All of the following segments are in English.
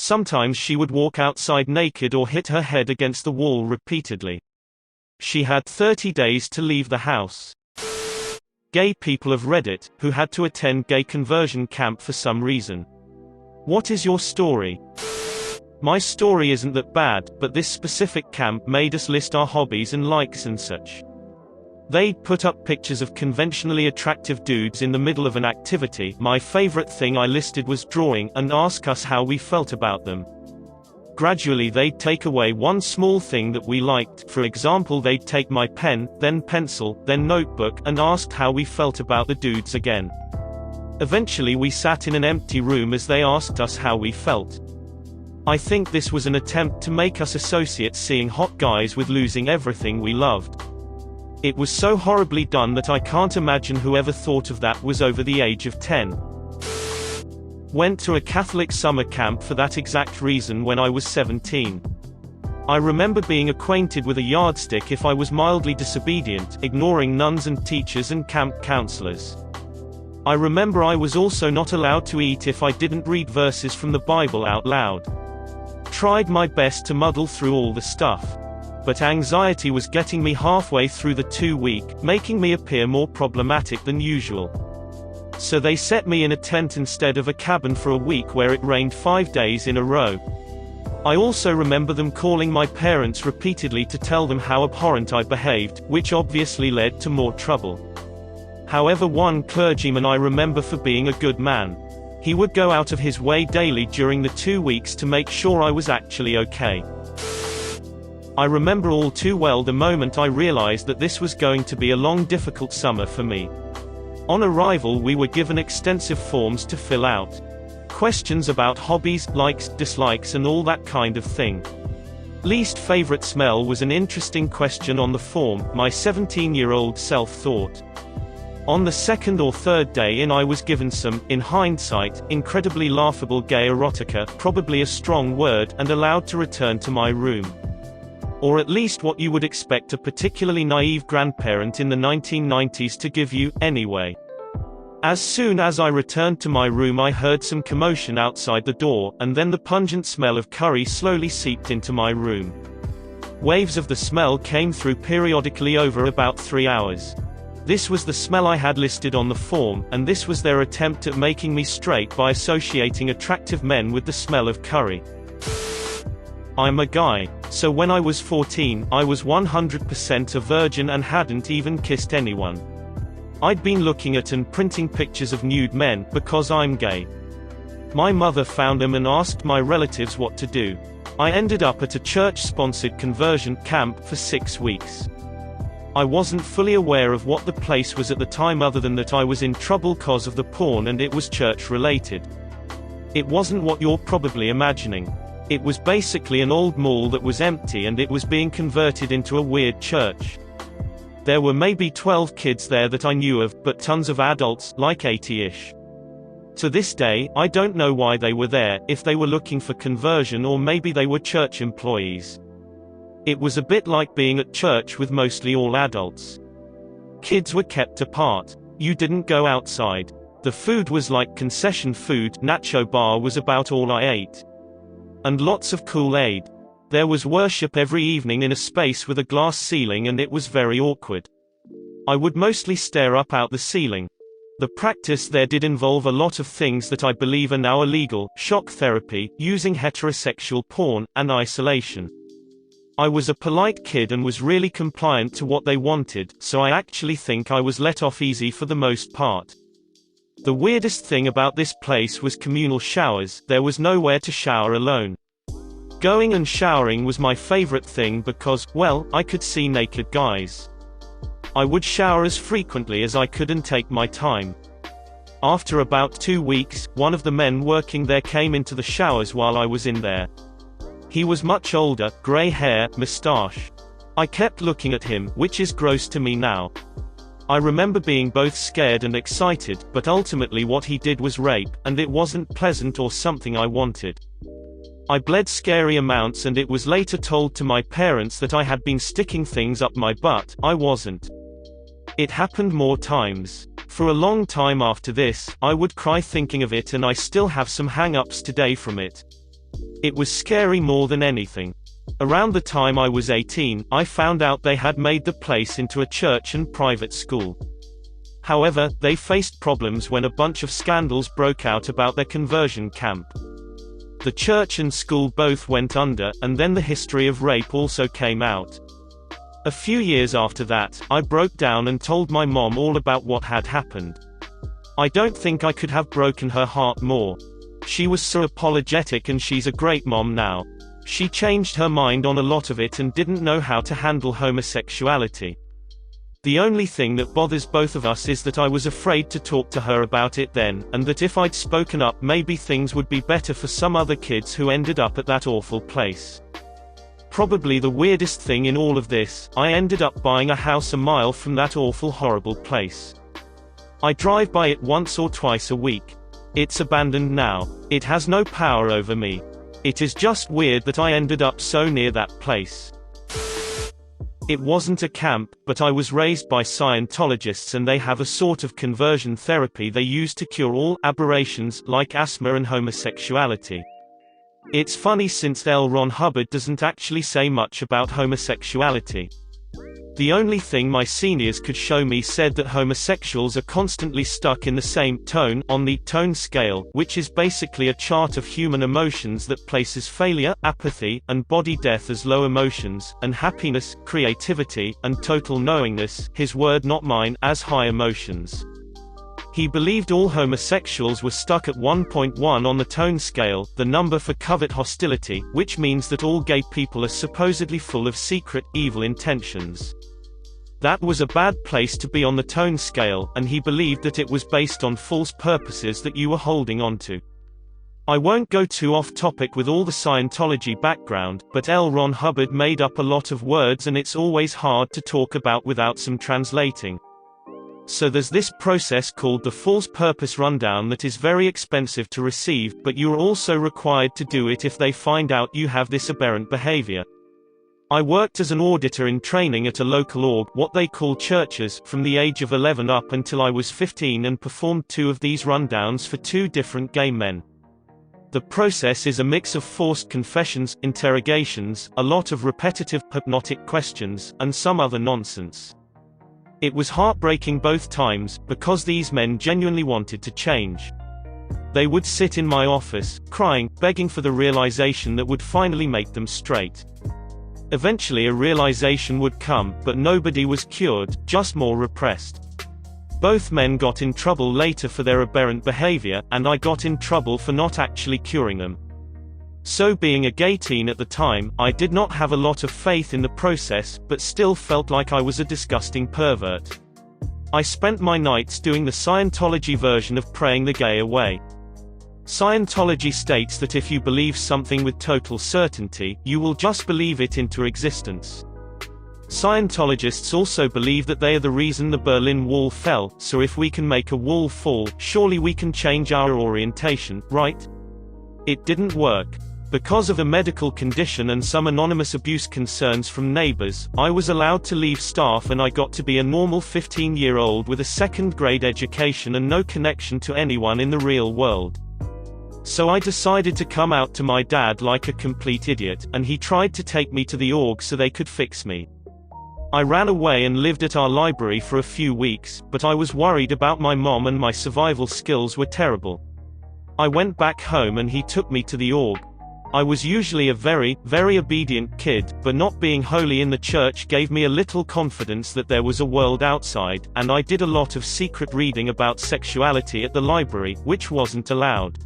Sometimes she would walk outside naked or hit her head against the wall repeatedly. She had 30 days to leave the house. Gay people of Reddit, who had to attend gay conversion camp for some reason. What is your story? My story isn't that bad, but this specific camp made us list our hobbies and likes and such. They'd put up pictures of conventionally attractive dudes in the middle of an activity. My favorite thing I listed was drawing, and ask us how we felt about them. Gradually they'd take away one small thing that we liked. For example, they'd take my pen, then pencil, then notebook, and asked how we felt about the dudes again. Eventually we sat in an empty room as they asked us how we felt. I think this was an attempt to make us associate seeing hot guys with losing everything we loved. It was so horribly done that I can't imagine whoever thought of that was over the age of 10. Went to a Catholic summer camp for that exact reason when I was 17. I remember being acquainted with a yardstick if I was mildly disobedient, ignoring nuns and teachers and camp counselors. I remember I was also not allowed to eat if I didn't read verses from the Bible out loud. Tried my best to muddle through all the stuff. But anxiety was getting me halfway through the 2-week, making me appear more problematic than usual. So they set me in a tent instead of a cabin for a week where it rained 5 days in a row. I also remember them calling my parents repeatedly to tell them how abhorrent I behaved, which obviously led to more trouble. However, one clergyman I remember for being a good man. He would go out of his way daily during the 2 weeks to make sure I was actually okay. I remember all too well the moment I realized that this was going to be a long, difficult summer for me. On arrival, we were given extensive forms to fill out. Questions about hobbies, likes, dislikes, and all that kind of thing. Least favorite smell was an interesting question on the form, my 17-year-old self thought. On the second or third day in, I was given some, in hindsight, incredibly laughable gay erotica, probably a strong word, and allowed to return to my room. Or at least what you would expect a particularly naive grandparent in the 1990s to give you, anyway. As soon as I returned to my room, I heard some commotion outside the door, and then the pungent smell of curry slowly seeped into my room. Waves of the smell came through periodically over about 3 hours. This was the smell I had listed on the form, and this was their attempt at making me straight by associating attractive men with the smell of curry. I'm a guy. So when I was 14, I was 100% a virgin and hadn't even kissed anyone. I'd been looking at and printing pictures of nude men, because I'm gay. My mother found them and asked my relatives what to do. I ended up at a church-sponsored conversion camp for 6 weeks. I wasn't fully aware of what the place was at the time, other than that I was in trouble cause of the porn and it was church-related. It wasn't what you're probably imagining. It was basically an old mall that was empty and it was being converted into a weird church. There were maybe 12 kids there that I knew of, but tons of adults, like 80-ish. To this day, I don't know why they were there, if they were looking for conversion or maybe they were church employees. It was a bit like being at church with mostly all adults. Kids were kept apart. You didn't go outside. The food was like concession food, nacho bar was about all I ate. And lots of Kool-Aid. There was worship every evening in a space with a glass ceiling and it was very awkward. I would mostly stare up out the ceiling. The practice there did involve a lot of things that I believe are now illegal: shock therapy, using heterosexual porn, and isolation. I was a polite kid and was really compliant to what they wanted, so I actually think I was let off easy for the most part. The weirdest thing about this place was communal showers. There was nowhere to shower alone. Going and showering was my favorite thing because, well, I could see naked guys. I would shower as frequently as I could and take my time. After about 2 weeks, one of the men working there came into the showers while I was in there. He was much older, grey hair, moustache. I kept looking at him, which is gross to me now. I remember being both scared and excited, but ultimately what he did was rape, and it wasn't pleasant or something I wanted. I bled scary amounts and it was later told to my parents that I had been sticking things up my butt. I wasn't. It happened more times. For a long time after this, I would cry thinking of it, and I still have some hang-ups today from it. It was scary more than anything. Around the time I was 18, I found out they had made the place into a church and private school. However, they faced problems when a bunch of scandals broke out about their conversion camp. The church and school both went under, and then the history of rape also came out. A few years after that, I broke down and told my mom all about what had happened. I don't think I could have broken her heart more. She was so apologetic, and she's a great mom now. She changed her mind on a lot of it and didn't know how to handle homosexuality. The only thing that bothers both of us is that I was afraid to talk to her about it then, and that if I'd spoken up maybe things would be better for some other kids who ended up at that awful place. Probably the weirdest thing in all of this, I ended up buying a house a mile from that awful horrible place. I drive by it once or twice a week. It's abandoned now. It has no power over me. It is just weird that I ended up so near that place. It wasn't a camp, but I was raised by Scientologists, and they have a sort of conversion therapy they use to cure all aberrations, like asthma and homosexuality. It's funny since L. Ron Hubbard doesn't actually say much about homosexuality. The only thing my seniors could show me said that homosexuals are constantly stuck in the same tone on the tone scale, which is basically a chart of human emotions that places failure, apathy, and body death as low emotions, and happiness, creativity, and total knowingness, his word not mine, as high emotions. He believed all homosexuals were stuck at 1.1 on the tone scale, the number for covert hostility, which means that all gay people are supposedly full of secret, evil intentions. That was a bad place to be on the tone scale, and he believed that it was based on false purposes that you were holding onto. I won't go too off topic with all the Scientology background, but L. Ron Hubbard made up a lot of words and it's always hard to talk about without some translating. So there's this process called the false purpose rundown that is very expensive to receive, but you are also required to do it if they find out you have this aberrant behavior. I worked as an auditor in training at a local org, what they call churches, from the age of 11 up until I was 15, and performed 2 of these rundowns for 2 different gay men. The process is a mix of forced confessions, interrogations, a lot of repetitive, hypnotic questions, and some other nonsense. It was heartbreaking both times, because these men genuinely wanted to change. They would sit in my office, crying, begging for the realization that would finally make them straight. Eventually a realization would come, but nobody was cured, just more repressed. Both men got in trouble later for their aberrant behavior, and I got in trouble for not actually curing them. So being a gay teen at the time, I did not have a lot of faith in the process, but still felt like I was a disgusting pervert. I spent my nights doing the Scientology version of praying the gay away. Scientology states that if you believe something with total certainty, you will just believe it into existence. Scientologists also believe that they are the reason the Berlin Wall fell, so if we can make a wall fall, surely we can change our orientation, right? It didn't work. Because of a medical condition and some anonymous abuse concerns from neighbors, I was allowed to leave staff and I got to be a normal 15-year-old with a second-grade education and no connection to anyone in the real world. So I decided to come out to my dad like a complete idiot, and he tried to take me to the org so they could fix me. I ran away and lived at our library for a few weeks, but I was worried about my mom and my survival skills were terrible. I went back home and he took me to the org. I was usually a very, very obedient kid, but not being holy in the church gave me a little confidence that there was a world outside, and I did a lot of secret reading about sexuality at the library, which wasn't allowed.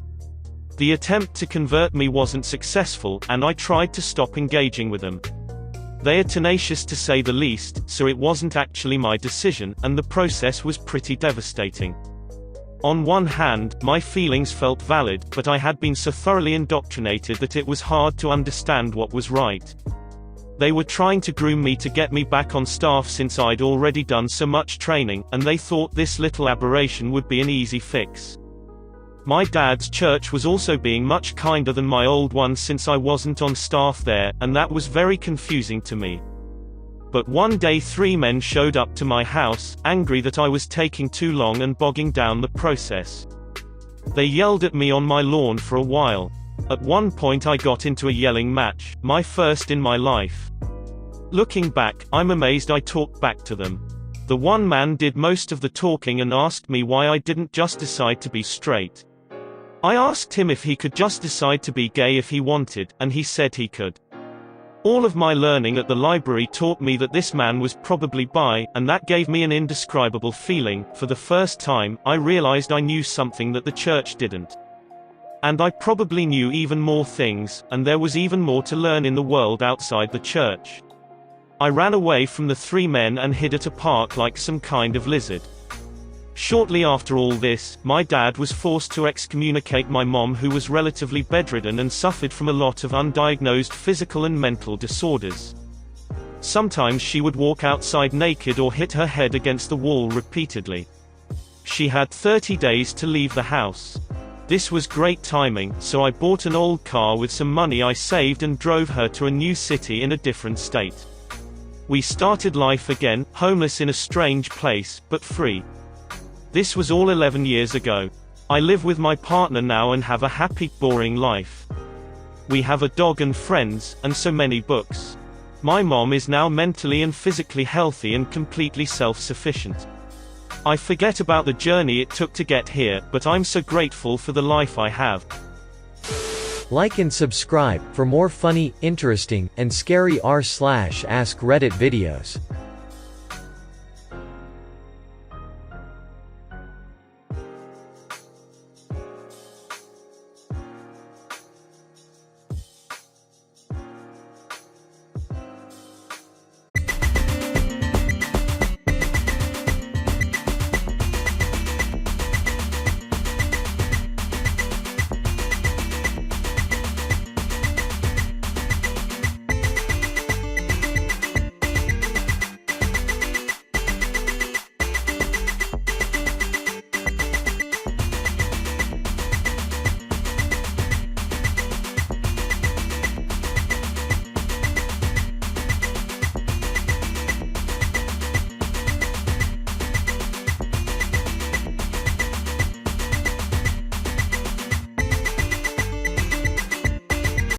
The attempt to convert me wasn't successful, and I tried to stop engaging with them. They are tenacious to say the least, so it wasn't actually my decision, and the process was pretty devastating. On one hand, my feelings felt valid, but I had been so thoroughly indoctrinated that it was hard to understand what was right. They were trying to groom me to get me back on staff since I'd already done so much training, and they thought this little aberration would be an easy fix. My dad's church was also being much kinder than my old one since I wasn't on staff there, and that was very confusing to me. But one day 3 men showed up to my house, angry that I was taking too long and bogging down the process. They yelled at me on my lawn for a while. At one point I got into a yelling match, my first in my life. Looking back, I'm amazed I talked back to them. The one man did most of the talking and asked me why I didn't just decide to be straight. I asked him if he could just decide to be gay if he wanted, and he said he could. All of my learning at the library taught me that this man was probably bi, and that gave me an indescribable feeling. For the first time, I realized I knew something that the church didn't. And I probably knew even more things, and there was even more to learn in the world outside the church. I ran away from the three men and hid at a park like some kind of lizard. Shortly after all this, my dad was forced to excommunicate my mom, who was relatively bedridden and suffered from a lot of undiagnosed physical and mental disorders. Sometimes she would walk outside naked or hit her head against the wall repeatedly. She had 30 days to leave the house. This was great timing, so I bought an old car with some money I saved and drove her to a new city in a different state. We started life again, homeless in a strange place, but free. This was all 11 years ago. I live with my partner now and have a happy, boring life. We have a dog and friends, and so many books. My mom is now mentally and physically healthy and completely self-sufficient. I forget about the journey it took to get here, but I'm so grateful for the life I have. Like and subscribe for more funny, interesting, and scary r/ask Reddit videos.